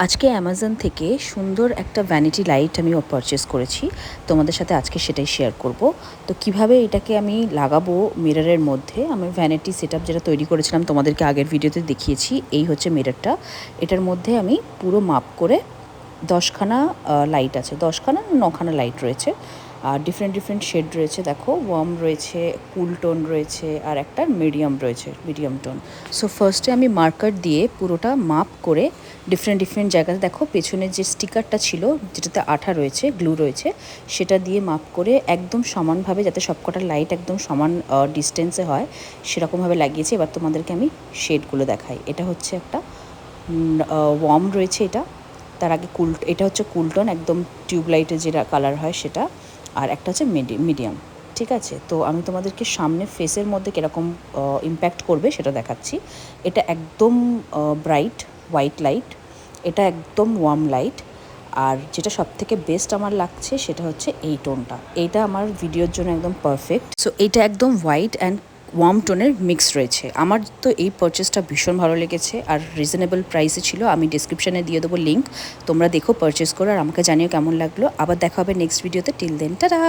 আজকে অ্যামাজন থেকে সুন্দর একটা ভ্যানিটি লাইট আমি পারচেস করেছি। তোমাদের সাথে আজকে সেটাই শেয়ার করব। তো কিভাবে এটাকে আমি লাগাবো মিররের মধ্যে, আমি ভ্যানিটি সেটআপ যেটা তৈরি করেছিলাম তোমাদেরকে আগের ভিডিওতে দেখিয়েছি। এই হচ্ছে মিররটা। এটার মধ্যে আমি পুরো মাপ করে 10খানা লাইট আছে, 10খানা 9খানা লাইট রয়েছে। আর ডিফারেন্ট শেড রয়েছে, দেখো ওয়ার্ম রয়েছে, কুল টোন রয়েছে, আর একটা মিডিয়াম রয়েছে, মিডিয়াম টোন। সো ফার্স্টে আমি মার্কার দিয়ে পুরোটা মাপ করে ডিফারেন্ট জায়গাতে, দেখো পেছনে যে স্টিকারটা ছিল যেটাতে আঠা রয়েছে, গ্লু রয়েছে, সেটা দিয়ে মাপ করে একদম সমানভাবে, যাতে সবকটা লাইট একদম সমান ডিস্টেন্সে হয় সেরকমভাবে লাগিয়েছি। এবার তোমাদেরকে আমি শেডগুলো দেখাই। এটা হচ্ছে একটা ওয়ার্ম রয়েছে, এটা তার আগে এটা হচ্ছে কুলটন, একদম টিউবলাইটের যেটা কালার হয় সেটা, আর একটা হচ্ছে মিডিয়াম। ঠিক আছে, তো আমি তোমাদেরকে সামনে ফেসের মধ্যে কীরকম ইম্প্যাক্ট করবে সেটা দেখাচ্ছি। এটা একদম ব্রাইট হোয়াইট লাইট, এটা একদম ওয়ার্ম লাইট, আর যেটা সবথেকে বেস্ট আমার লাগছে সেটা হচ্ছে এই টোনটা। এইটা আমার ভিডিওর জন্য একদম পারফেক্ট। সো এইটা একদম হোয়াইট অ্যান্ড ওয়ার্ম টোনের মিক্স রয়েছে। আমার তো এই পারচেসটা ভীষণ ভালো লেগেছে, আর রিজনেবল প্রাইসে ছিল। আমি ডিসক্রিপশানে দিয়ে দেবো লিঙ্ক, তোমরা দেখো পারচেস করো আর আমাকে জানিও কেমন লাগলো। আবার দেখা হবে নেক্সট ভিডিওতে। Till then tata.